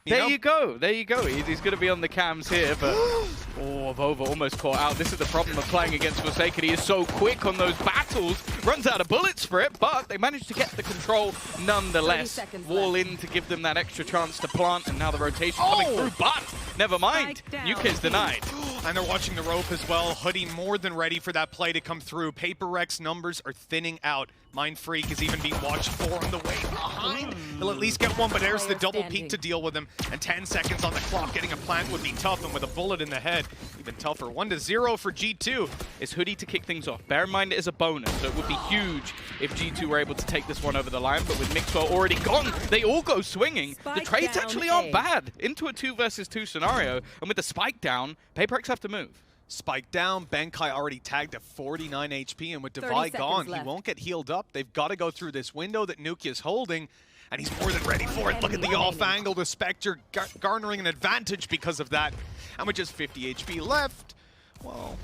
There you go. There you go. He's going to be on the cams here, but oh, Vova almost caught out. This is the problem of playing against Forsaken. He is so quick on those battles, runs out of bullets for it, but they managed to get the control nonetheless. Wall in to give them that extra chance to plant, and now the rotation coming through, but never mind. UK's denied. And they're watching the rope as well. Hoodie more than ready for that play to come through. PRX numbers are thinning out. Mindfreak is even being watched for on the way behind. He'll at least get one, but there's the double peek to deal with him. And 10 seconds on the clock. Getting a plant would be tough, and with a bullet in the head, even tougher. 1-0 for G2. Is Hoodie to kick things off. Bear in mind it is a bonus, so it would be huge if G2 were able to take this one over the line, but with Mixwell already gone, they all go swinging. The trades actually aren't bad into a 2 versus 2 scenario, and with the spike down, PRX have to move. Spike down, Benkai already tagged at 49 HP, and with Divide gone, he won't get healed up. They've got to go through this window that Nuki is holding, and he's more than ready for it. Look at the off angle, the Spectre garnering an advantage because of that. And with just 50 HP left, well,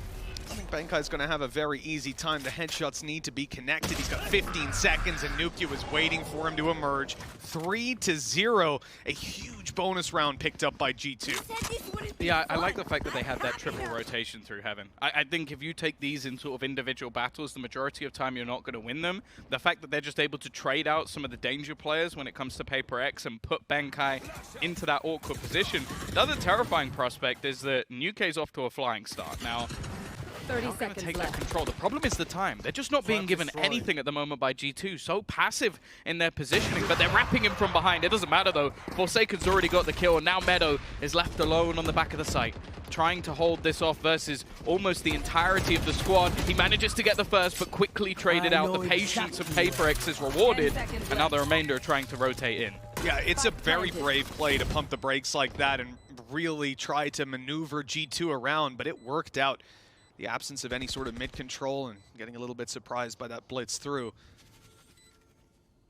I think Benkai's going to have a very easy time. The headshots need to be connected. He's got 15 seconds, and Nuki was waiting for him to emerge. 3-0, a huge bonus round picked up by G2. Yeah, I like the fact that they had that triple rotation through Heaven. I think if you take these in sort of individual battles, the majority of time you're not going to win them. The fact that they're just able to trade out some of the danger players when it comes to PRX and put Benkai into that awkward position. The other terrifying prospect is that Nuke's off to a flying start. Now, 30 seconds seconds take left. that control. The problem is the time. They're just not being given anything at the moment by G2. So passive in their positioning, but they're wrapping him from behind. It doesn't matter though. Forsaken's already got the kill, and now Meadow is left alone on the back of the site, trying to hold this off versus almost the entirety of the squad. He manages to get the first, but quickly traded out. The patience of PRX is rewarded, and now the remainder are trying to rotate in. Yeah, it's a very brave play to pump the brakes like that and really try to maneuver G2 around, but it worked out. The absence of any sort of mid-control and getting a little bit surprised by that blitz through.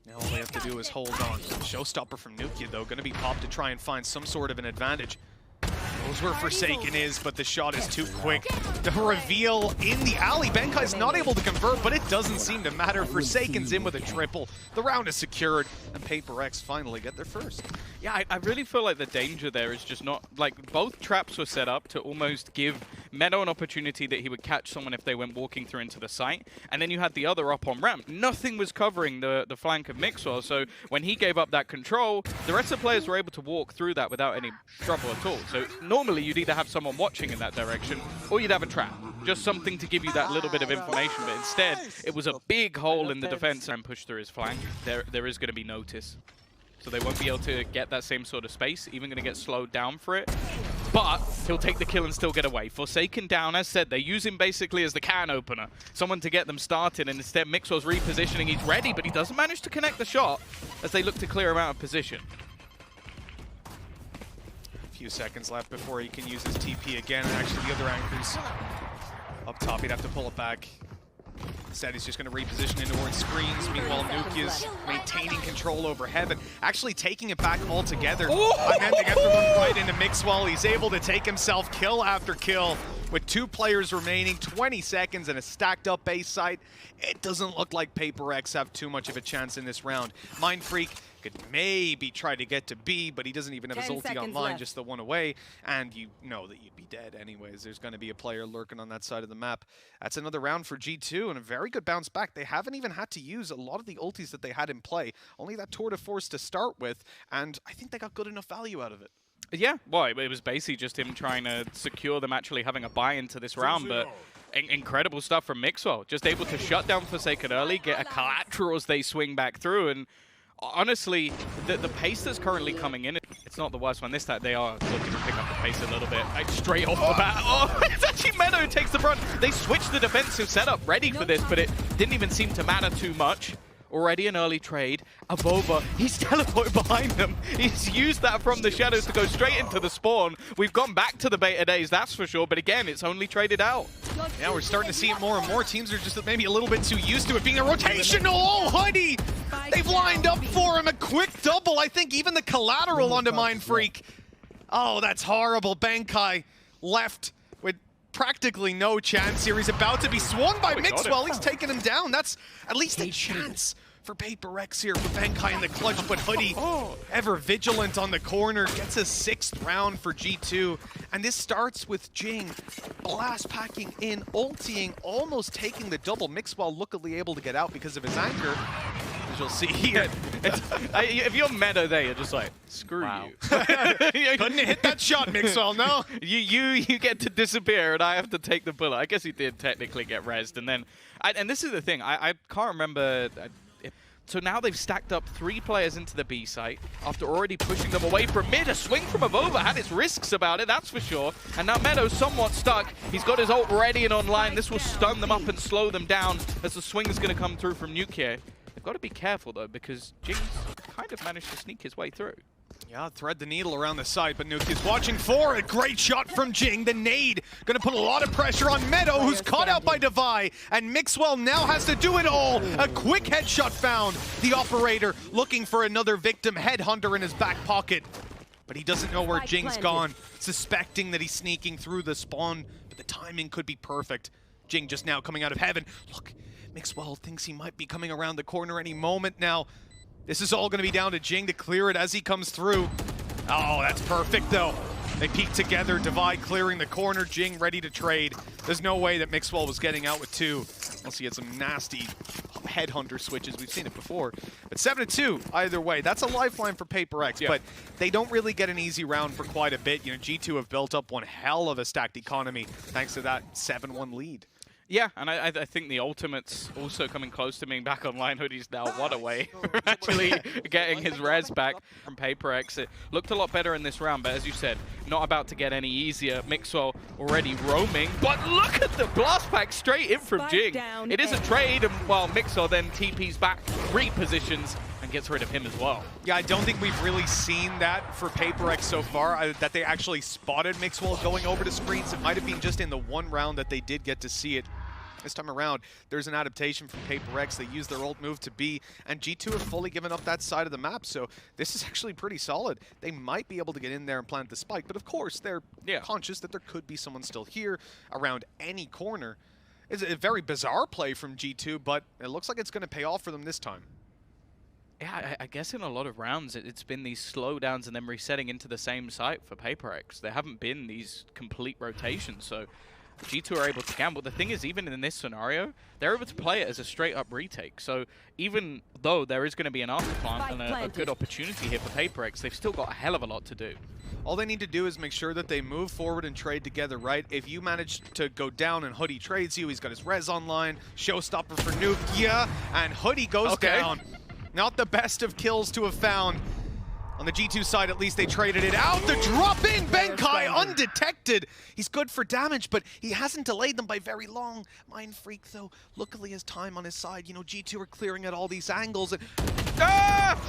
Now all they have to do is hold on. Showstopper from Nuki, though, going to be popped to try and find some sort of an advantage. Knows where Forsaken is, but the shot is too quick. The reveal in the alley. Benkai's not able to convert, but it doesn't seem to matter. Forsaken's in with a triple. The round is secured, and PRX finally get their first. Yeah, I really feel like the danger there is just not, like, both traps were set up to almost give Meadow an opportunity that he would catch someone if they went walking through into the site, and then you had the other up on ramp. Nothing was covering the flank of Mixwell, so when he gave up that control, the rest of the players were able to walk through that without any trouble at all. So normally you'd either have someone watching in that direction, or you'd have a trap. Just something to give you that little bit of information, but instead, it was a big hole in the defense and push through his flank. There is going to be notice. So they won't be able to get that same sort of space, even going to get slowed down for it. But he'll take the kill and still get away. Forsaken down, as said, they use him basically as the can opener. Someone to get them started, and instead Mixwell's repositioning. He's ready, but he doesn't manage to connect the shot as they look to clear him out of position. A few seconds left before he can use his TP again, and actually the other anchor's up top. He'd have to pull it back. Instead, he's just going to reposition in towards screens. Meanwhile, Nuki is maintaining control over Heaven, actually taking it back altogether. And then they get the one right into Mixwell. He's able to take himself kill after kill with 2 players remaining, 20 seconds, and a stacked up base site. It doesn't look like PRX have too much of a chance in this round. Mindfreak could maybe try to get to B, but he doesn't even have his ulti online, left. just the one away, and you know that you'd be dead anyways. There's going to be a player lurking on that side of the map. That's another round for G2, and a very good bounce back. They haven't even had to use a lot of the ultis that they had in play, only that tour de force to start with, and I think they got good enough value out of it. Yeah, well, it was basically just him trying to secure them actually having a buy into this round, but incredible stuff from Mixwell. Just able to shut down Forsaken early, get a collateral as they swing back through, and honestly, the pace that's currently coming in, it's not the worst one. This time they are looking to pick up the pace a little bit. Like straight off the bat. Oh, it's actually Meadow who takes the brunt. They switched the defensive setup ready for this, but it didn't even seem to matter too much. Already an early trade. Avova, he's teleported behind them. He's used that from the shadows to go straight into the spawn. We've gone back to the beta days, that's for sure, but again, it's only traded out. Yeah, we're starting to see it more and more. Teams are just maybe a little bit too used to it being a rotational. Oh, Hoodie! They've lined up for him. A quick double. I think even the collateral onto Mind Freak. Oh, that's horrible. Bankai left with practically no chance here. He's about to be swung by Mixwell. He's taking him down. That's at least a chance for PRX here for Bankai in the clutch, but Hoodie, ever vigilant on the corner, gets a 6th round for G2. And this starts with Jing blast packing in, ulting, almost taking the double. Mixwell luckily able to get out because of his anchor. As you'll see here. If you're meta there, you're just like, screw you. Couldn't hit that shot, Mixwell, no. You get to disappear and I have to take the bullet. I guess he did technically get rezzed. And then, and this is the thing, I can't remember. So now they've stacked up 3 players into the B site after already pushing them away from mid. A swing from Avova had its risks about it, that's for sure. And now Meadow's somewhat stuck. He's got his ult ready and online. This will stun them up and slow them down as the swing is going to come through from Nuke here. They've got to be careful though, because Jing's kind of managed to sneak his way through. Yeah, thread the needle around the side, but Nuke is watching for a great shot from Jing. The nade gonna put a lot of pressure on Meadow, who's caught out by Devi, and Mixwell now has to do it all. A quick headshot found. The operator looking for another victim, headhunter in his back pocket, but he doesn't know where Jing's gone, suspecting that he's sneaking through the spawn, but the timing could be perfect. Jing just now coming out of heaven. Look, Mixwell thinks he might be coming around the corner any moment now. This is all going to be down to Jing to clear it as he comes through. Oh, that's perfect, though. They peek together, Devi clearing the corner, Jing ready to trade. There's no way that Mixwell was getting out with 2. Unless he had some nasty headhunter switches. We've seen it before. But 7-2, either way. That's a lifeline for PRX, but they don't really get an easy round for quite a bit. You know, G2 have built up one hell of a stacked economy thanks to that 7-1 lead. Yeah, and I think the ultimate's also coming close to being back online. Hoodie's now one away from actually getting his res back from PRX. It looked a lot better in this round, but as you said, not about to get any easier. Mixwell already roaming, but look at the blast pack straight in from Jing. It is a trade, and while Mixwell then TP's back, repositions, and gets rid of him as well. Yeah, I don't think we've really seen that for PRX so far, that they actually spotted Mixwell going over to screens. It might have been just in the one round that they did get to see it. This time around, there's an adaptation from PRX. They use their ult move to B, and G2 have fully given up that side of the map, so this is actually pretty solid. They might be able to get in there and plant the spike, but of course, they're conscious that there could be someone still here around any corner. It's a very bizarre play from G2, but it looks like it's going to pay off for them this time. Yeah, I guess in a lot of rounds, it's been these slowdowns and then resetting into the same site for PRX. There haven't been these complete rotations, so G2 are able to gamble. The thing is, even in this scenario, they're able to play it as a straight-up retake. So even though there is going to be an afterplant and a good opportunity here for PRX, they've still got a hell of a lot to do. All they need to do is make sure that they move forward and trade together, right? If you manage to go down and Hoodie trades you, he's got his res online, showstopper for Nuke, and Hoodie goes down. Not the best of kills to have found. On the G2 side, at least they traded it out. The drop in, Bankai undetected. He's good for damage, but he hasn't delayed them by very long. Mind Freak, though, luckily has time on his side. You know, G2 are clearing at all these angles. And well,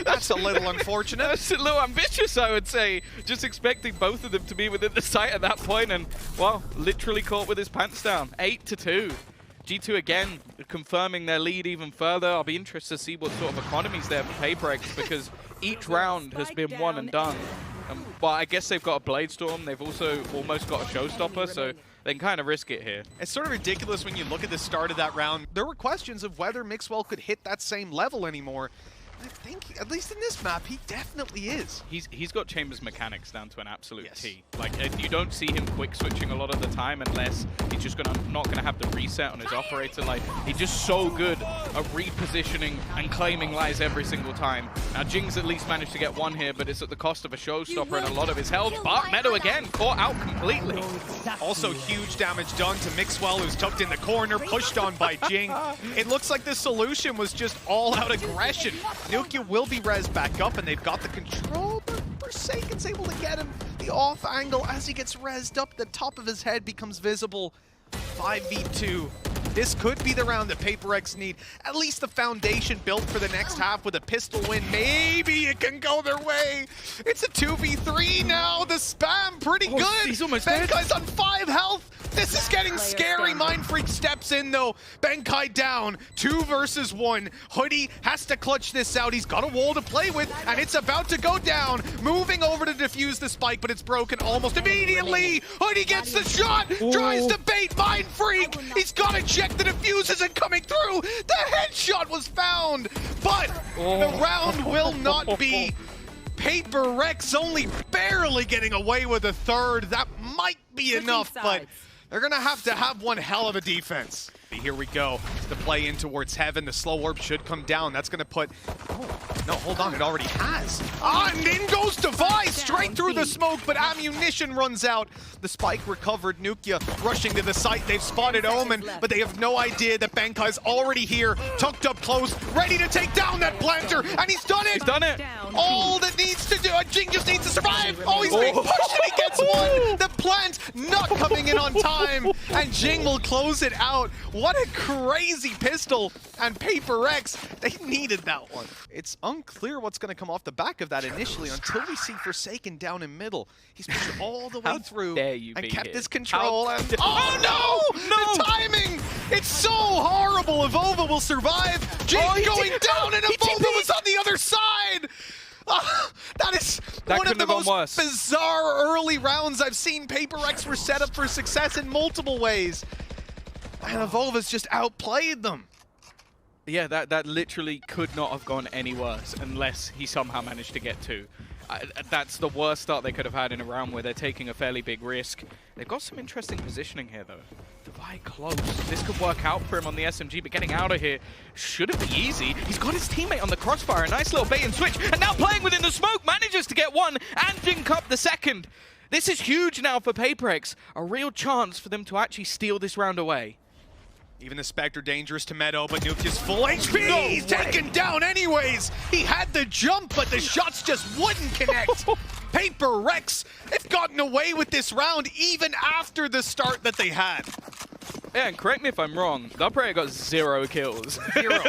that's a little unfortunate. That's a little ambitious, I would say. Just expecting both of them to be within the site at that point, and, well, literally caught with his pants down. 8-2. G2 again confirming their lead even further. I'll be interested to see what sort of economy's there for PRX, because each round has been won and done. Well, I guess they've got a Blade Storm. They've also almost got a Showstopper, so they can kind of risk it here. It's sort of ridiculous when you look at the start of that round. There were questions of whether Mixwell could hit that same level anymore. I think, at least in this map, he definitely is. He's got Chambers mechanics down to an absolute Yes. T. Like, you don't see him quick switching a lot of the time unless he's just not gonna have the reset on his operator. Like, he's just so good at repositioning and claiming lies every single time. Now, Jing's at least managed to get one here, but it's at the cost of a showstopper and a lot of his health. But Meadow again, caught out completely. Also, huge damage done to Mixwell, who's tucked in the corner, pushed on by Jing. It looks like the solution was just all-out aggression. Nukia will be rezzed back up, and they've got the control, but Forsaken's able to get him the off angle as he gets rezzed up. The top of his head becomes visible. 5v2. This could be the round that PRX need. At least the foundation built for the next half with a pistol win. Maybe it can go their way. It's a 2v3 now. The spam pretty good. He's almost dead. Benkai's on 5 health. This is getting scary. Mindfreak steps in though. Benkai down. 2 versus 1. Hoodie has to clutch this out. He's got a wall to play with, and it's about to go down. Moving over to defuse the spike, but it's broken almost immediately. Hoodie gets the shot. Tries to bait Mindfreak. He's got to check the defuse isn't coming through. The headshot was found, but the round will not be. PRX only barely getting away with a third. That might be enough, but they're going to have one hell of a defense. Here we go. The play in towards heaven. The slow orb should come down. That's going to put... Oh, no, hold on. It already has. And in goes Devi straight through the smoke, but ammunition runs out. The spike recovered. Nukia rushing to the site. They've spotted Omen, but they have no idea that Benkai's already here, tucked up close, ready to take down that planter, and he's done it! He's done it! All that needs to do, Jing just needs to survive! Oh, he's being pushed and he gets one! The plant not coming in on time, and Jing will close it out. What a crazy pistol, and PRX, they needed that one. It's unclear what's going to come off the back of that initially until we see Forsaken down in middle. He's pushed all the way through and kept his control. And oh no! The timing! It's so horrible. Avova will survive. Jing going down, and Avova was on the other side. That is one of the most bizarre early rounds I've seen. PRX were set up for success in multiple ways, and Avova's just outplayed them. Yeah, that literally could not have gone any worse unless he somehow managed to get 2. That's the worst start they could have had in a round where they're taking a fairly big risk. They've got some interesting positioning here, though. Devi close. This could work out for him on the SMG, but getting out of here shouldn't be easy. He's got his teammate on the crossfire. A nice little bait and switch. And now playing within the smoke, manages to get 1 and Jing Cup the 2nd. This is huge now for PRX. A real chance for them to actually steal this round away. Even the Spectre dangerous to Meadow, but Nukia's full HP. No, he's taken down anyways. He had the jump, but the shots just wouldn't connect. PRX have gotten away with this round even after the start that they had. Yeah, and correct me if I'm wrong, that player got 0 kills. Zero.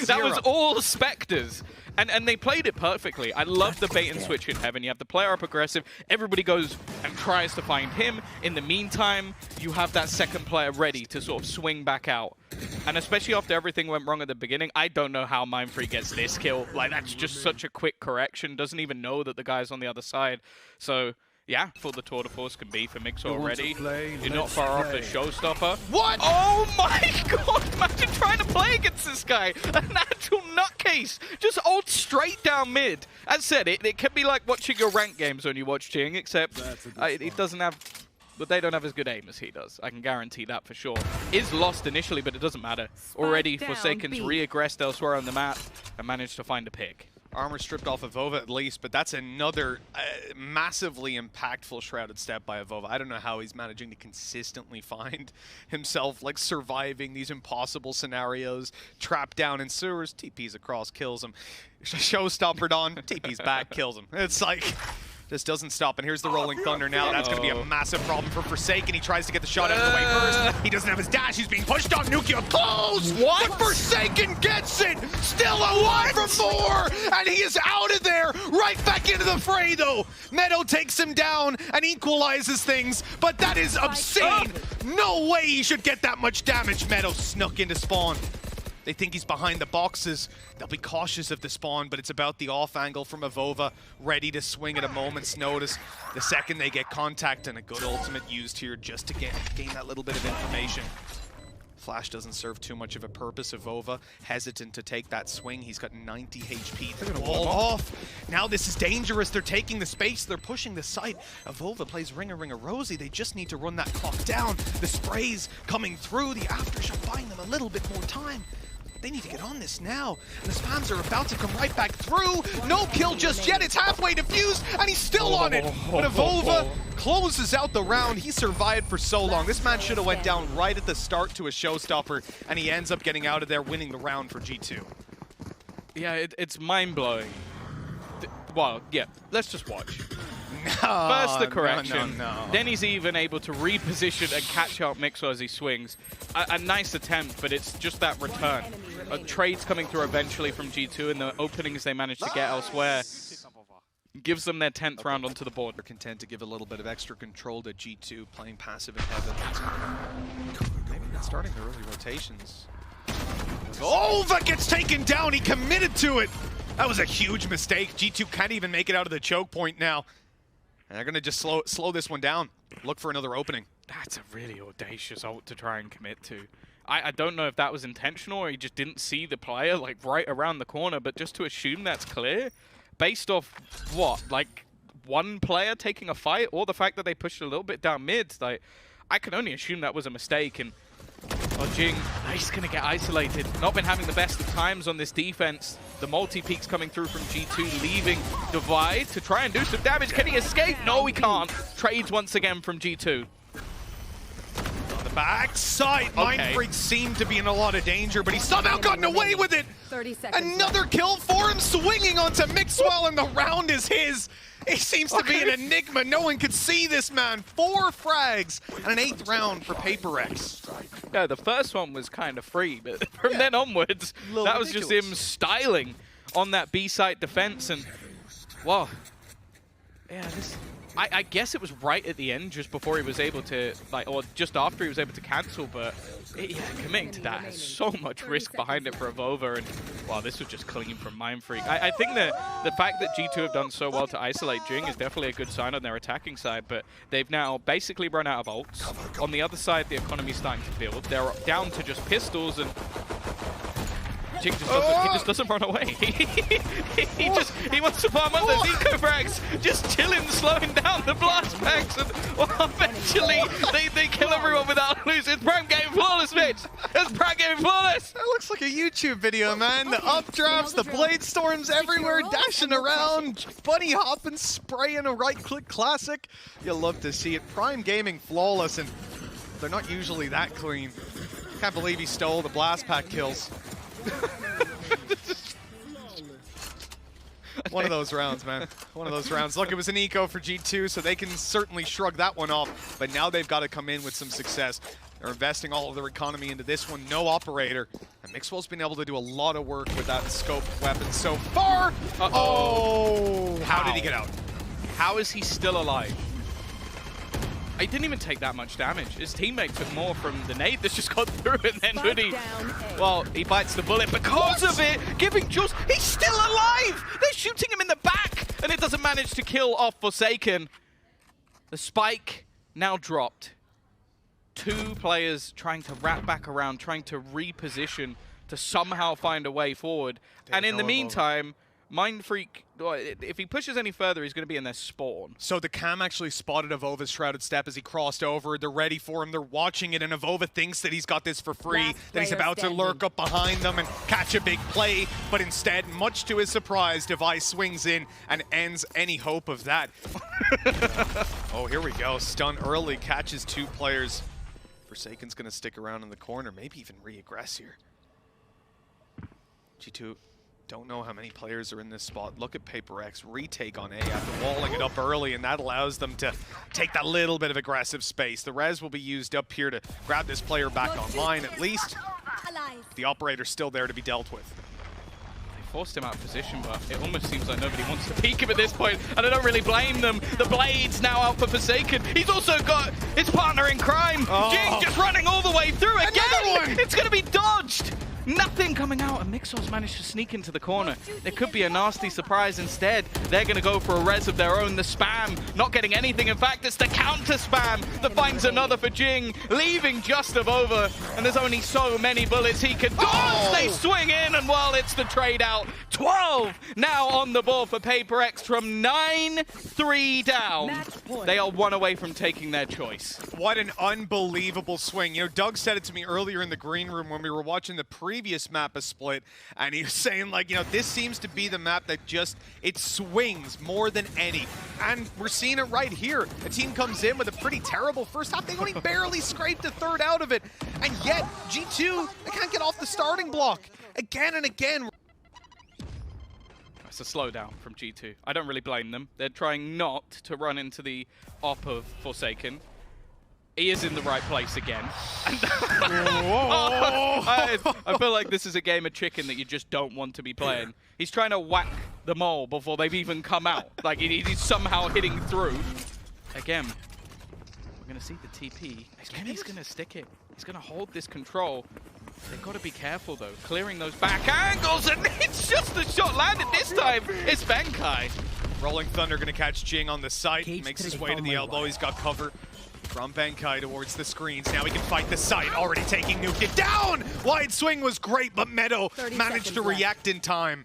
That was all Spectres. And they played it perfectly. I love the bait and switch in Heaven. You have the player up aggressive. Everybody goes and tries to find him. In the meantime, you have that second player ready to sort of swing back out. And especially after everything went wrong at the beginning, I don't know how Mindfreak gets this kill. Like, that's just such a quick correction. Doesn't even know that the guy's on the other side. So... yeah, full the tour de force can be for Mix already. You're not far off the showstopper. What? Oh my god! Imagine trying to play against this guy. An actual nutcase. Just ult straight down mid. As said, it can be like watching your rank games when you watch Jing, except it doesn't have... but they don't have as good aim as he does. I can guarantee that for sure. Is lost initially, but it doesn't matter. Already, Forsaken's re-aggressed elsewhere on the map and managed to find a pick. Armor stripped off of Avova at least, but that's another massively impactful shrouded step by Avova. I don't know how he's managing to consistently find himself, like, surviving these impossible scenarios. Trapped down in sewers, TP's across, kills him. Showstoppered on, TP's back, kills him. It's like... just doesn't stop, and here's the Rolling Thunder now. That's going to be a massive problem for Forsaken. He tries to get the shot out of the way first. He doesn't have his dash. He's being pushed on. Nukia close! What? But Forsaken gets it! Still alive for 4! And he is out of there! Right back into the fray, though! Meadow takes him down and equalizes things, but that is obscene! No way he should get that much damage. Meadow snuck into spawn. They think he's behind the boxes. They'll be cautious of the spawn, but it's about the off angle from Avova, ready to swing at a moment's notice. The second they get contact, and a good ultimate used here just to gain that little bit of information. flash doesn't serve too much of a purpose. Avova hesitant to take that swing. He's got 90 HP. They're going to wall off. Now this is dangerous. They're taking the space. They're pushing the site. Avova plays Ring a Rosie. They just need to run that clock down. The sprays coming through. The aftershock buying them a little bit more time. They need to get on this now. And the spams are about to come right back through. No kill just yet. It's halfway defused, and he's still on it. But Avova closes out the round. He survived for so long. This man should have went down right at the start to a showstopper, and he ends up getting out of there, winning the round for G2. Yeah, it's mind-blowing. Well, yeah, let's just watch. No, First the correction, no. then he's even able to reposition and catch out Mixwell as he swings. A nice attempt, but it's just that return. Trades coming through eventually from G2, and the openings they managed to get elsewhere gives them their 10th round onto the board. They're content to give a little bit of extra control to G2, playing passive in heaven. Maybe not starting the early rotations. Oh, that gets taken down. He committed to it. That was a huge mistake. G2 can't even make it out of the choke point now. And they're going to just slow this one down. Look for another opening. That's a really audacious ult to try and commit to. I don't know if that was intentional or he just didn't see the player like right around the corner, but just to assume that's clear, based off what, like one player taking a fight or the fact that they pushed a little bit down mid, like I can only assume that was a mistake. And Jing, he's going to get isolated. Not been having the best of times on this defense. The multi-peaks coming through from G2, leaving Divide to try and do some damage. Can he escape? No, he can't. Trades once again from G2. On the backside, Mindfreak seemed to be in a lot of danger, but he's somehow gotten away with it. 30 seconds. Another kill for him, swinging onto Mixwell, and the round is his. He seems to be an enigma. No one could see this man. 4 frags and an 8th round for PRX. Yeah, the first one was kind of free, but from then onwards, that was just him styling on that B-site defense. And, well, yeah, I guess it was right at the end, just before he was able to, like, or just after he was able to cancel, but yeah, committing to that has so much risk behind it for Avova, and, wow, this was just clean from Mindfreak. I think that the fact that G2 have done so well to isolate Jing is definitely a good sign on their attacking side, but they've now basically run out of ults. On the other side, the economy's starting to build. They're down to just pistols, and Jing just doesn't run away. he wants to farm up those eco frags, just chilling, slowing down the blast packs, and well, eventually they kill everyone without losing. It's Prime getting flawless, bitch. It's Prime getting flawless. That looks like a YouTube video, man. The updrafts, the blade storms everywhere, dashing around, bunny hopping, spraying a right-click classic. You'll love to see it. Prime gaming flawless, and they're not usually that clean. Can't believe he stole the blast pack kills. One of those rounds, man. One of those rounds. Look, it was an eco for G2, so they can certainly shrug that one off. But now they've got to come in with some success. They're investing all of their economy into this one. No operator. And Mixwell's been able to do a lot of work with that scope weapon so far. Oh! How did he get out? How is he still alive? He didn't even take that much damage. His teammate took more from the nade that's just got through, and then Hoodie, well, he bites the bullet because of it, giving Jules, he's still alive! They're shooting him in the back, and it doesn't manage to kill off Forsaken. The spike now dropped. 2 players trying to wrap back around, trying to reposition to somehow find a way forward. And in the meantime, Mindfreak, if he pushes any further, he's going to be in their spawn. So the cam actually spotted Avova's Shrouded Step as he crossed over. They're ready for him. They're watching it, and Avova thinks that he's got this for free, that he's about to lurk up behind them and catch a big play. But instead, much to his surprise, Device swings in and ends any hope of that. Oh, here we go. Stun early, catches 2 players. Forsaken's going to stick around in the corner, maybe even re-aggress here. G2 don't know how many players are in this spot. Look at PRX retake on A after walling it up early, and that allows them to take that little bit of aggressive space. The res will be used up here to grab this player back online at least. The operator's still there to be dealt with. They forced him out of position, but it almost seems like nobody wants to peek him at this point, and I don't really blame them. The Blade's now out for Forsaken. He's also got his partner in crime. Jing just running all the way through again. It's going to be dodged. Nothing coming out, and Mixos managed to sneak into the corner. There could be a nasty surprise instead. They're going to go for a res of their own. The spam, not getting anything. In fact, it's the counter spam that finds another for Jing, leaving just over. And there's only so many bullets he can dodge. They swing in, and well, it's the trade out. 12 now on the board for PRX from 9-3 down. They are one away from taking their choice. What an unbelievable swing. You know, Doug said it to me earlier in the green room when we were watching the previous map of Split, and he was saying, like, you know, this seems to be the map that just, it swings more than any. And we're seeing it right here. A team comes in with a pretty terrible first half. They only barely scraped a third out of it. And yet, G2, they can't get off the starting block again and again. It's a slowdown from G2. I don't really blame them. They're trying not to run into the op of Forsaken. He is in the right place again. I feel like this is a game of chicken that you just don't want to be playing. He's trying to whack the mole before they've even come out. Like, he's somehow hitting through. Again, we're going to see the TP. Again, he's going to stick it. He's going to hold this control. They've got to be careful, though. Clearing those back angles, and it's just the shot landed this time. It's Benkai. Rolling Thunder going to catch Jing on the site. He makes his way to the elbow. He's got cover from Benkai towards the screens. Now he can fight the site. Already taking Nuke down. Wide swing was great, but Meadow managed to react in time.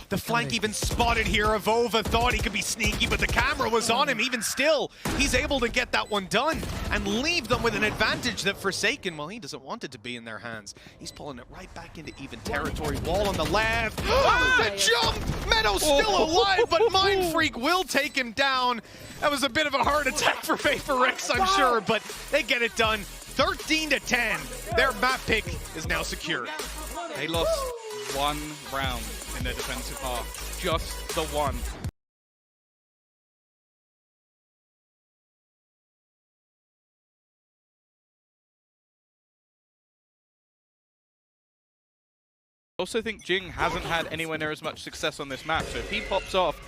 The flank even spotted here. Avova thought he could be sneaky, but the camera was on him. Even still, he's able to get that one done and leave them with an advantage that Forsaken, well, he doesn't want it to be in their hands. He's pulling it right back into even territory. Wall on the left. Oh, the jump! Meadow's still alive, but Mind Freak will take him down. That was a bit of a heart attack for PRX, I'm sure, but they get it done. 13-10. Their map pick is now secure. They lost one round in their defensive half. Just the one. I also think Jing hasn't had anywhere near as much success on this map, so if he pops off,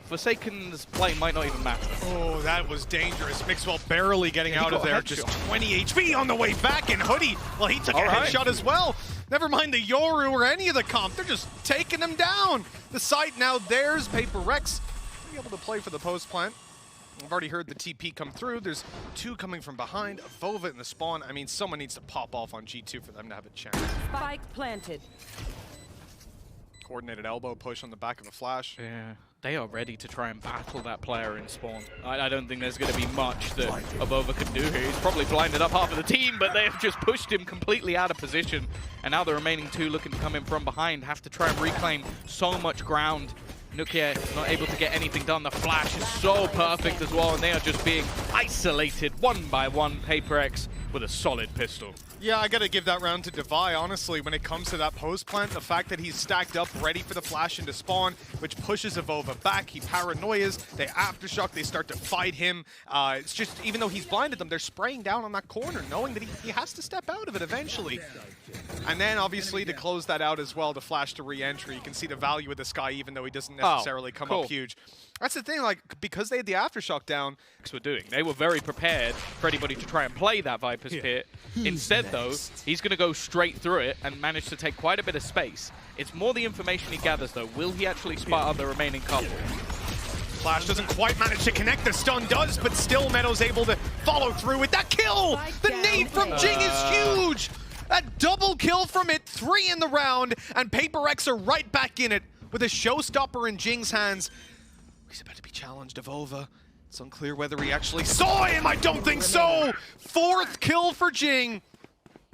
Forsaken's play might not even matter. Oh, that was dangerous. Mixwell barely getting out of there. Just 20 HP on the way back, and Hoodie, well, he took a headshot as well. Never mind the Yoru or any of the comp. They're just taking him down. The site now theirs. PRX be able to play for the post plant. I've already heard the TP come through. There's two coming from behind. Vova in the spawn. I mean, someone needs to pop off on G2 for them to have a chance. Spike planted. Coordinated elbow push on the back of a flash. Yeah, they are ready to try and battle that player in spawn. I don't think there's going to be much that Avova can do here. He's probably blinded up half of the team, but they have just pushed him completely out of position. And now the remaining two looking to come in from behind have to try and reclaim so much ground. Nukia not able to get anything done. The flash is so perfect as well, and they are just being isolated one by one. PRX with a solid pistol. Yeah, I gotta give that round to Devi, honestly, when it comes to that post plant. The fact that he's stacked up, ready for the flash into spawn, which pushes Avova back. He paranoias, they aftershock, they start to fight him. It's just, even though he's blinded them, they're spraying down on that corner, knowing that he has to step out of it eventually. And then, obviously, to close that out as well, to flash to re-entry. You can see the value of this guy, even though he doesn't necessarily come up huge. That's the thing, like, because they had the aftershock down. Were doing. They were very prepared for anybody to try and play that Viper's Pit. Instead, though, he's going to go straight through it and manage to take quite a bit of space. It's more the information he gathers, though. Will he actually spot out the remaining couple? Flash doesn't quite manage to connect. The stun does, but still Meadow's able to follow through with that kill. The nade from Jing is huge. A double kill from it, 3 in the round, and PRX are right back in it with a showstopper in Jing's hands. He's about to be challenged, Avova. It's unclear whether he actually saw him. I don't think so. 4th kill for Jing.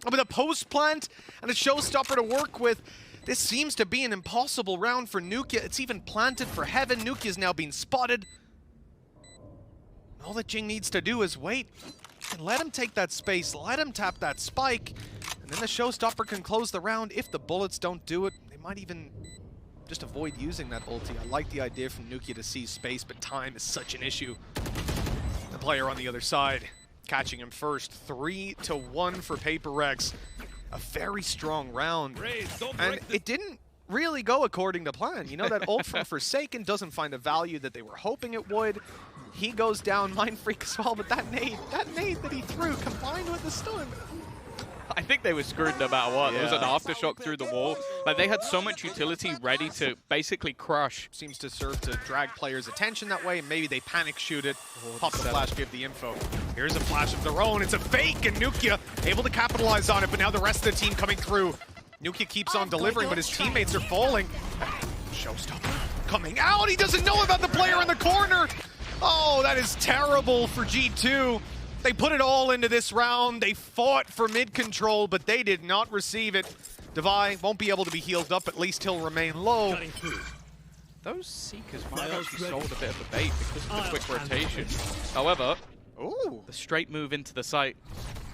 With a post plant and a showstopper to work with, this seems to be an impossible round for Nukia. It's even planted for heaven. Nukia's now being spotted. All that Jing needs to do is wait and let him take that space, let him tap that spike, and then the showstopper can close the round. If the bullets don't do it, they might even just avoid using that ulti. I like the idea from Nukia to seize space, but time is such an issue. The player on the other side catching him first. 3-1 for PRX. A very strong round. And it didn't really go according to plan. You know, that ult from Forsaken doesn't find the value that they were hoping it would. He goes down, Mind Freak as well, but that nade that he threw combined with the stun. I think they were screwed no matter what. There was an Yeah. aftershock through the wall. Like, they had so much utility ready to basically crush. Seems to serve to drag players' attention that way, and maybe they panic shoot it, pop the flash, give the info. Here's a flash of their own. It's a fake, and Nukia able to capitalize on it, but now the rest of the team coming through. Nukia keeps on delivering, but his teammates are falling. Showstopper coming out. He doesn't know about the player in the corner. Oh, that is terrible for G2. They put it all into this round. They fought for mid control, but they did not receive it. Devi won't be able to be healed up. At least he'll remain low. Those Seekers might have actually sold a bit of a bait because of the quick rotation. However, the straight move into the site,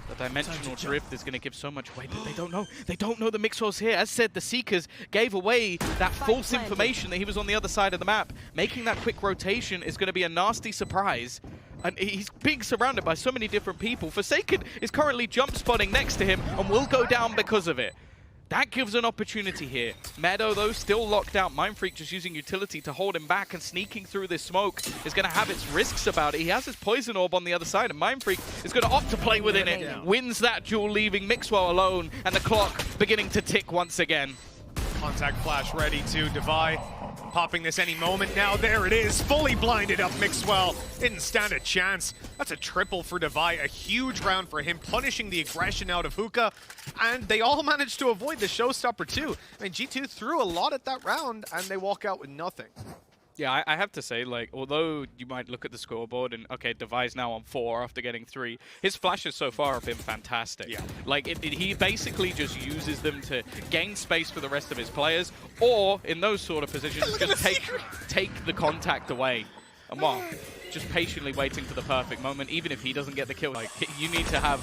the dimensional drift is going to give so much away, but they don't know. They don't know the Mixwell's here. As said, the Seekers gave away that false information that he was on the other side of the map. Making that quick rotation is going to be a nasty surprise. And he's being surrounded by so many different people. Forsaken is currently jump spotting next to him and will go down because of it. That gives an opportunity here. Meadow, though, still locked out. Mindfreak just using utility to hold him back, and sneaking through this smoke is going to have its risks about it. He has his poison orb on the other side, and Mindfreak is going to opt to play within it. Wins that duel, leaving Mixwell alone, and the clock beginning to tick once again. Contact flash ready to Devi. Popping this any moment now. There it is. Fully blinded up Mixwell. Didn't stand a chance. That's a triple for Devi. A huge round for him, punishing the aggression out of Hookah. And they all managed to avoid the showstopper too. I mean, G2 threw a lot at that round, and they walk out with nothing. Yeah, I have to say, like, although you might look at the scoreboard and, okay, Devi's now on 4 after getting 3, his flashes so far have been fantastic. Yeah. Like, he basically just uses them to gain space for the rest of his players, or, in those sort of positions, just take the contact away. And, well, just patiently waiting for the perfect moment, even if he doesn't get the kill. Like, you need to have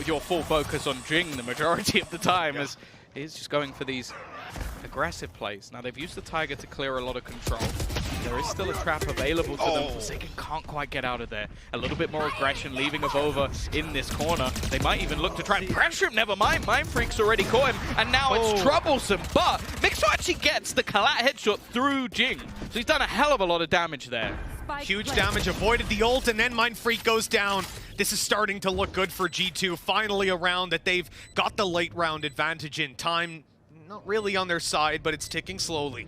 your full focus on Jing the majority of the time, as he's just going for these aggressive plays. Now, they've used the Tiger to clear a lot of control. There is still a trap available to them. Forsaken can't quite get out of there. A little bit more aggression, leaving Avova in this corner. They might even look to try and pressure him. Never mind, Mindfreak's already caught him, and now it's troublesome. But Mixwell actually gets the collat headshot through Jing. So he's done a hell of a lot of damage there. Huge damage, avoided the ult, and then Mindfreak goes down. This is starting to look good for G2. Finally a round that they've got the late round advantage in. Time not really on their side, but it's ticking slowly.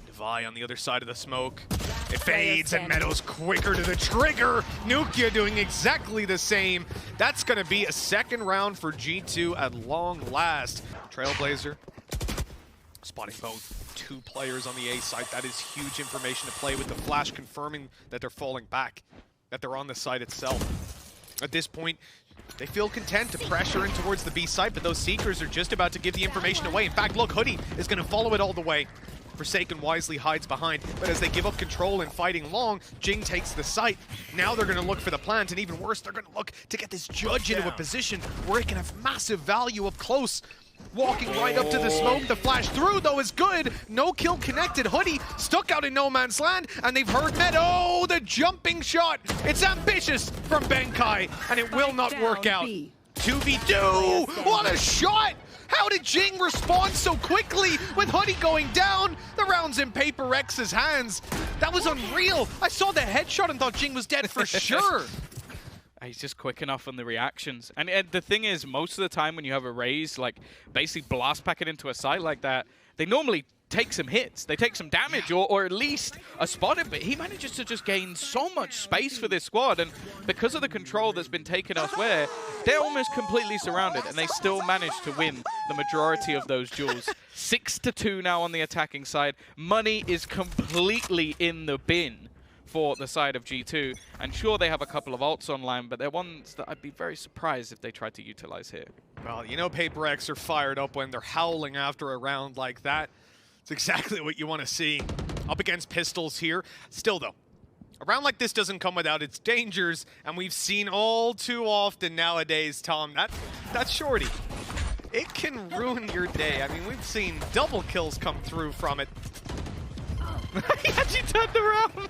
Devi on the other side of the smoke. It fades, and Meadow's quicker to the trigger. Nukia doing exactly the same. That's going to be a second round for G2 at long last. Trailblazer spotting both 2 players on the A site. That is huge information to play with. The flash confirming that they're falling back, that they're on the site itself. At this point, they feel content to pressure in towards the B site, but those Seekers are just about to give the information away. In fact, look, Hoodie is going to follow it all the way. Forsaken wisely hides behind, but as they give up control and fighting long, Jing takes the site. Now they're going to look for the plant, and even worse, they're going to look to get this Judge into a position where it can have massive value up close. Walking right up to the smoke, the flash through though is good. No kill connected. Hoodie stuck out in no man's land, and they've heard Meadow. The jumping shot. It's ambitious from Benkai, and it will not work out. 2v2. What a shot! How did Jing respond so quickly with Hoodie going down? The round's in PRX's hands. That was unreal. I saw the headshot and thought Jing was dead for sure. He's just quick enough on the reactions. And the thing is, most of the time when you have a raise, like, basically blast pack it into a site like that, they normally take some hits. They take some damage, or at least a spotted, but he manages to just gain so much space for this squad, and because of the control that's been taken elsewhere, they're almost completely surrounded, and they still manage to win the majority of those duels. 6-2 now on the attacking side. Money is completely in the bin for the side of G2, and sure, they have a couple of ults online, but they're ones that I'd be very surprised if they tried to utilize here. Well, you know PRX are fired up when they're howling after a round like that. It's exactly what you want to see. Up against pistols here. Still though, a round like this doesn't come without its dangers, and we've seen all too often nowadays, Tom, that shorty, it can ruin your day. I mean, we've seen double kills come through from it. He actually turned around.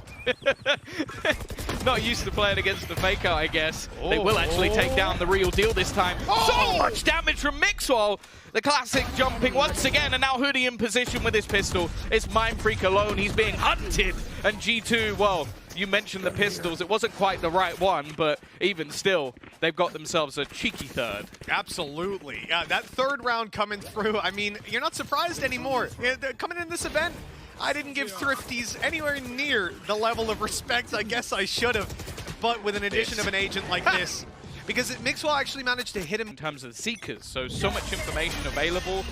Not used to playing against the faker, I guess. They will actually take down the real deal this time. So much damage from Mixwell. The classic jumping once again, and now Hoodie in position with his pistol. It's Mindfreak alone. He's being hunted, and G2, well, You mentioned the pistols. It wasn't quite the right one, but even still, they've got themselves a cheeky third. Absolutely. That third round coming through, I mean, you're not surprised anymore. Coming in this event, I didn't give Thrifties anywhere near the level of respect I guess I should have. But with an addition of an agent like this, because Mixwell actually managed to hit him. In terms of the Seekers, so much information available,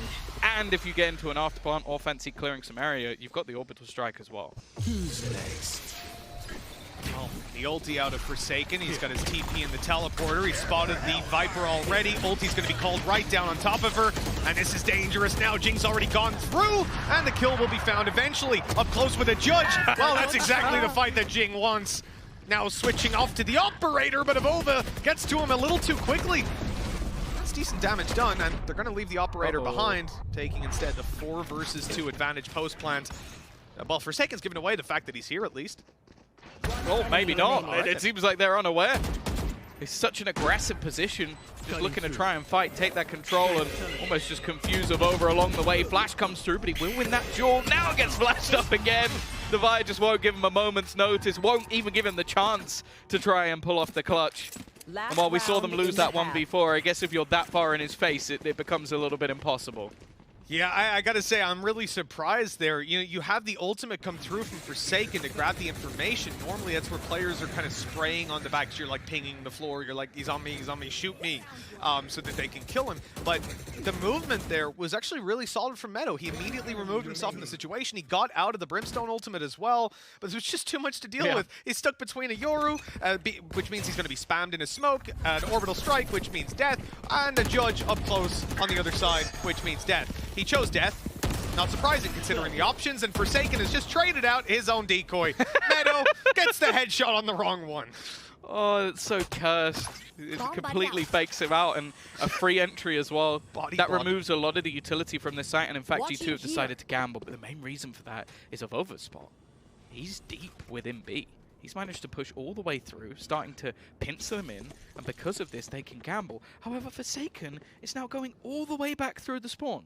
and if you get into an afterplant or fancy clearing some area, you've got the orbital strike as well. Who's next? Oh, the ulti out of Forsaken. He's got his TP in the teleporter. He spotted the Viper already. Ulti's going to be called right down on top of her. And this is dangerous now. Jing's already gone through. And the kill will be found eventually. Up close with a Judge. Well, that's exactly the fight that Jing wants. Now switching off to the Operator, but Avova gets to him a little too quickly. That's decent damage done, and they're going to leave the Operator behind, taking instead the 4 versus 2 advantage post plant. Well, Forsaken's given away the fact that he's here at least. Well, maybe not. It seems like they're unaware. It's such an aggressive position, just looking to try and fight, take that control, and almost just confuse Avova along the way. Flash comes through, but he will win that duel. Now it gets flashed up again. Divide just won't give him a moment's notice, won't even give him the chance to try and pull off the clutch. And while we saw them lose that 1v4, I guess if you're that far in his face, it becomes a little bit impossible. Yeah, I gotta say, I'm really surprised there. You know, you have the ultimate come through from Forsaken to grab the information. Normally, that's where players are kind of spraying on the back. So you're like pinging the floor. You're like, he's on me, shoot me, so that they can kill him. But the movement there was actually really solid from Meadow. He immediately removed himself from the situation. He got out of the Brimstone ultimate as well, but there was just too much to deal with. He's stuck between a Yoru, which means he's going to be spammed in a smoke, an orbital strike, which means death, and a Judge up close on the other side, which means death. He chose death. Not surprising considering the options, and Forsaken has just traded out his own decoy. Meadow gets the headshot on the wrong one. Oh, it's so cursed. It completely fakes him out, and a free entry as well. That removes a lot of the utility from this site, and in fact G2 have decided to gamble, but the main reason for that is Avova's spot. He's deep within B. He's managed to push all the way through, starting to pinch them in, and because of this, they can gamble. However, Forsaken is now going all the way back through the spawn.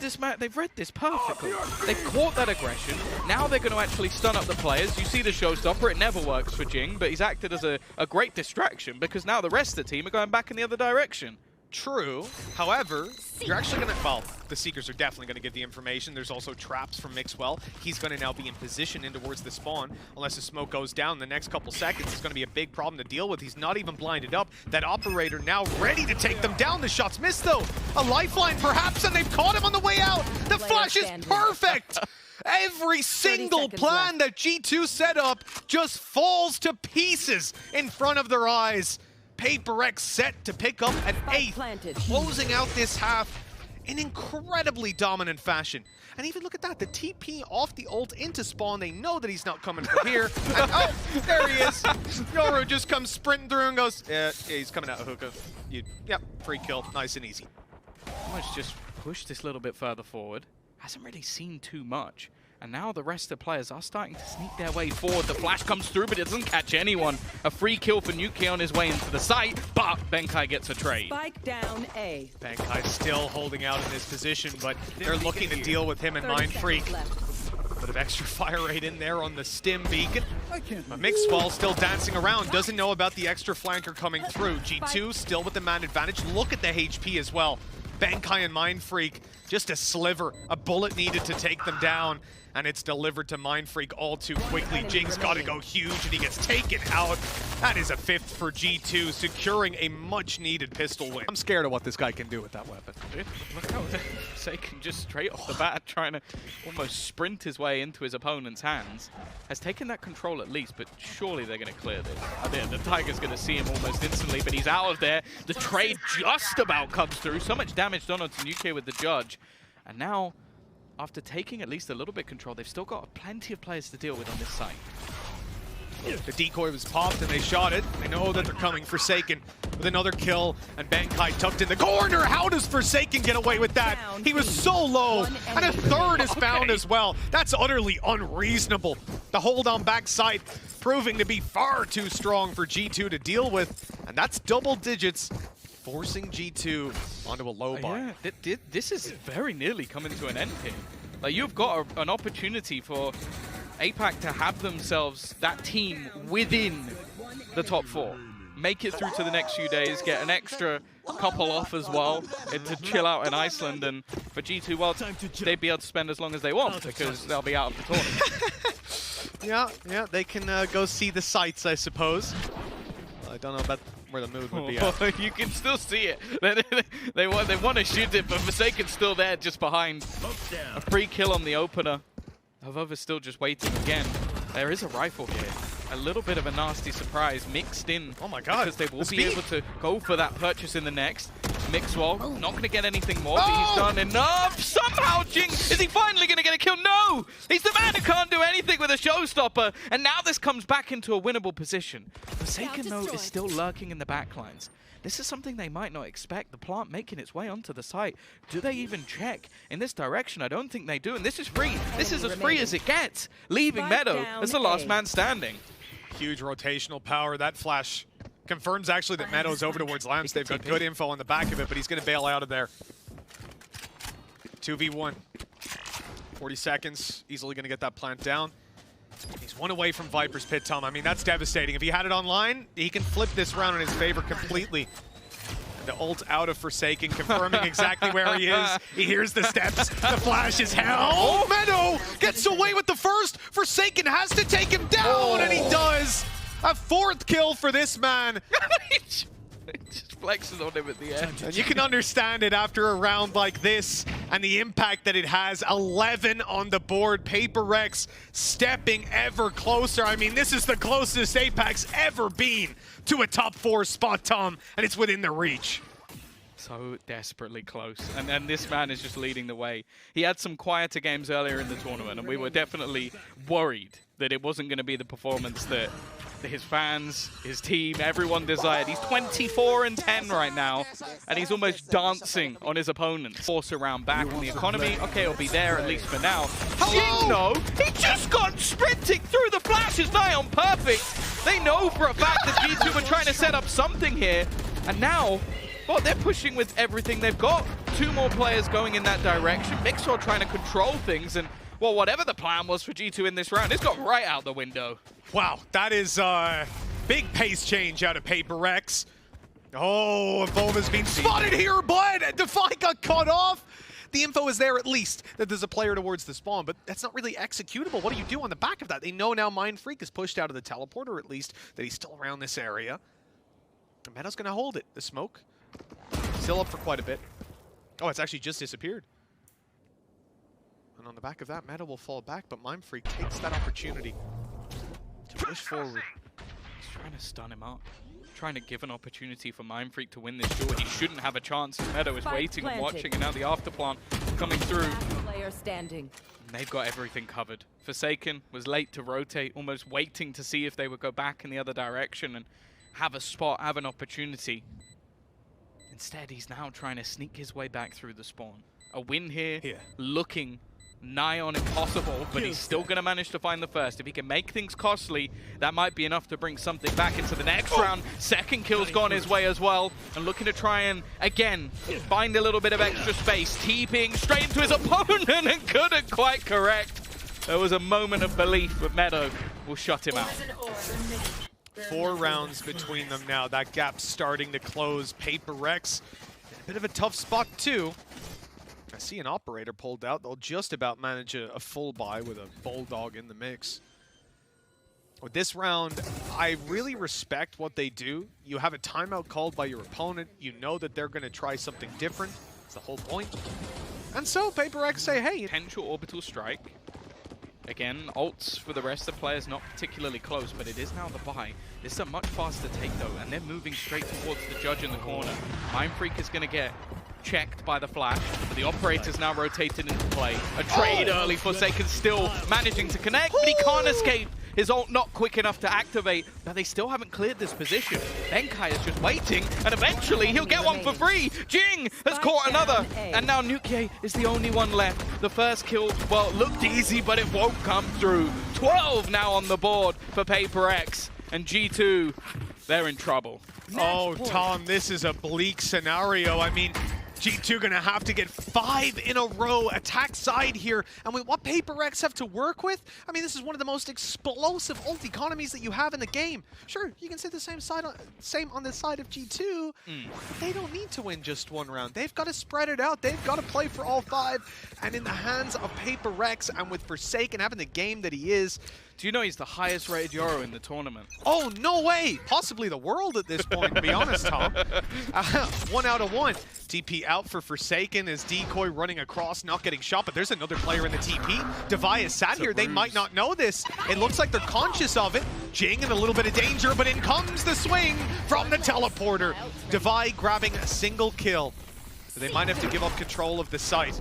They've read this perfectly. They've caught that aggression. Now they're going to actually stun up the players. You see the showstopper. It never works for Jing, but he's acted as a great distraction because now the rest of the team are going back in the other direction. True. However, you're actually going to... Well, the Seekers are definitely going to get the information. There's also traps from Mixwell. He's going to now be in position in towards the spawn. Unless the smoke goes down the next couple seconds, it's going to be a big problem to deal with. He's not even blinded up. That Operator now ready to take them down. The shot's missed, though. A lifeline, perhaps, and they've caught him on the way out. The flash is perfect. Every single plan that G2 set up just falls to pieces in front of their eyes. PRX set to pick up an 8th, closing out this half in incredibly dominant fashion. And even look at that, the TP off the ult into spawn, they know that he's not coming from here. And oh, there he is. Yoru just comes sprinting through and goes, yeah, he's coming out of hookah. Yep, free kill, nice and easy. Almost just pushed this little bit further forward. Hasn't really seen too much. And now the rest of the players are starting to sneak their way forward. The flash comes through, but it doesn't catch anyone. A free kill for Nuki on his way into the site, but Benkai gets a trade. Spike down A. Benkai still holding out in this position, but they're looking to deal with him and Mind Freak. Bit of extra fire rate in there on the stim beacon. But Mixwell still dancing around, doesn't know about the extra flanker coming through. G2 still with the man advantage. Look at the HP as well. Benkai and Mind Freak, just a sliver, a bullet needed to take them down, and it's delivered to Mind Freak all too quickly. Jing's got to go huge, and he gets taken out. That is a 5th for G2, securing a much-needed pistol win. I'm scared of what this guy can do with that weapon. Look how Forsaken just straight off the bat, trying to almost sprint his way into his opponent's hands. Has taken that control at least, but surely they're going to clear this. The Tiger's going to see him almost instantly, but he's out of there. The trade just about comes through. So much damage done onto Nuke with the Judge. And now, after taking at least a little bit control, they've still got plenty of players to deal with on this site. The decoy was popped and they shot it. They know that they're coming. Forsaken with another kill, and Benkai tucked in the corner. How does Forsaken get away with that? He was so low, and a 3rd is found as well. That's utterly unreasonable. The hold on backside proving to be far too strong for G2 to deal with, and that's double digits, forcing G2 onto a low bar. Yeah, this is very nearly coming to an end here. Like, you've got an opportunity for APAC to have themselves that team within the top 4. Make it through to the next few days, get an extra couple off as well to chill out in Iceland. And for G2, well, they'd be able to spend as long as they want because they'll be out of the tournament. Yeah, they can go see the sights, I suppose. I don't know about where the mood would be at. You can still see it. They want to shoot it, but Forsaken's still there just behind. A free kill on the opener. However, still just waiting again. There is a rifle here. A little bit of a nasty surprise mixed in. Oh my god. Because they will be able to go for that purchase in the next. Mixwell, not going to get anything more, but he's done enough. Somehow, Jing, is he finally going to get a kill? No! He's the man who can't do anything with a showstopper. And now this comes back into a winnable position. Forsaken, though, is still lurking in the backlines. This is something they might not expect. The plant making its way onto the site. Do they even check in this direction? I don't think they do. And this is free. This is as free as it gets. Leaving Meadow as the last man standing. Huge rotational power. That flash confirms actually that Meadow's over towards Lamps. They've got good info on the back of it, but he's going to bail out of there. 2v1. 40 seconds. Easily going to get that plant down. He's one away from Viper's Pit, Tom. I mean, that's devastating. If he had it online, he can flip this round in his favor completely. And the ult out of Forsaken, confirming exactly where he is. He hears the steps. The flash is hell. Oh, Meadow gets away with the first. Forsaken has to take him down, and he does. A 4th kill for this man. Just flexes on him at the end. And you can understand it after a round like this and the impact that it has. 11 on the board. PRX stepping ever closer. I mean, this is the closest APAC's ever been to a top 4 spot, Tom, and it's within the reach. So desperately close. And then this man is just leading the way. He had some quieter games earlier in the tournament, and we were definitely worried that it wasn't going to be the performance that his fans, his team, everyone desired. He's 24-10 right now, and he's almost dancing on his opponents. Force around back in the economy. Okay, he'll be there at least for now. Jing, no, he just got sprinting through the flashes nigh on perfect. They know for a fact that G2 were trying to set up something here, and now, well, they're pushing with everything they've got. 2 more players going in that direction. Mixwell trying to control things, and well, whatever the plan was for G2 in this round, it's got right out the window. Wow, that is big pace change out of PRX. Oh, Volva's been spotted here, but Defy got caught off. The info is there at least that there's a player towards the spawn, but that's not really executable. What do you do on the back of that? They know now Mindfreak is pushed out of the teleporter, at least, that he's still around this area. And Meadow's going to hold it. The smoke still up for quite a bit. Oh, it's actually just disappeared. And on the back of that, Meadow will fall back, but Mindfreak takes that opportunity to push forward. He's trying to stun him up. Trying to give an opportunity for Mindfreak to win this duel. He shouldn't have a chance. Meadow is waiting and watching, and now the afterplant coming through. Player standing. And they've got everything covered. Forsaken was late to rotate, almost waiting to see if they would go back in the other direction and have a spot, have an opportunity. Instead, he's now trying to sneak his way back through the spawn. A win here. Looking nigh on impossible, but he's still going to manage to find the first. If he can make things costly, that might be enough to bring something back into the next round. Second kill's gone his way as well, and looking to try and, again, find a little bit of extra space. TPing straight into his opponent and couldn't quite correct. There was a moment of belief, but Meadow will shut him out. 4 rounds between them now. That gap's starting to close. PRX in a bit of a tough spot too. I see an operator pulled out. They'll just about manage a full buy with a Bulldog in the mix. With this round, I really respect what they do. You have a timeout called by your opponent. You know that they're going to try something different. That's the whole point. And so PRX say, hey. Potential orbital strike. Again, ults for the rest of the players not particularly close, but it is now the buy. This is a much faster take though, and they're moving straight towards the judge in the corner. Mindfreak is going to get checked by the flash, but the operator's now rotated into play. A trade early. Forsaken still managing to connect, but he can't escape. His ult not quick enough to activate, but they still haven't cleared this position. Benkai is just waiting, and eventually he'll get one for free. Jing has caught another, and now Nukie is the only one left. The first kill, well, looked easy, but it won't come through. 12 now on the board for PRX, and G2, they're in trouble. Oh, Tom, this is a bleak scenario. I mean, G2 gonna have to get 5 in a row attack side here. And with what PRX have to work with, I mean, this is one of the most explosive ult economies that you have in the game. Sure, you can say the same on the side of G2. They don't need to win just one round. They've got to spread it out. They've got to play for all 5. And in the hands of PRX and with Forsaken having the game that he is, do you know he's the highest rated Euro in the tournament? Oh, no way! Possibly the world at this point, to be honest, Tom. 1 out of 1. TP out for Forsaken as Decoy running across, not getting shot, but there's another player in the TP. Devi is sat here. They might not know this. It looks like they're conscious of it. Jing in a little bit of danger, but in comes the swing from the teleporter. Devi grabbing a single kill. So they might have to give up control of the site.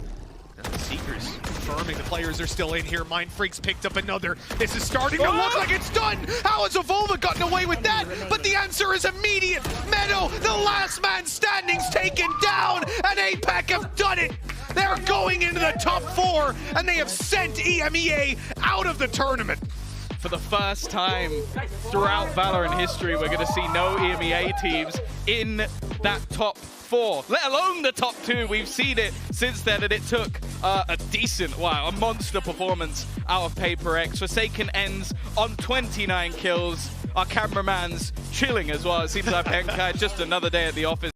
And the Seekers confirming the players are still in here. Mind Freaks picked up another. This is starting to look like it's done. How has Evolva gotten away with that? But the answer is immediate. Meadow, the last man standing's taken down, and APAC have done it. They're going into the top 4, and they have sent EMEA out of the tournament. For the first time throughout Valorant history, we're going to see no EMEA teams in that top 4, let alone the top 2. We've seen it since then, and it took a monster performance out of PRX. Forsaken ends on 29 kills. Our cameraman's chilling as well. It seems like Penka had just another day at the office.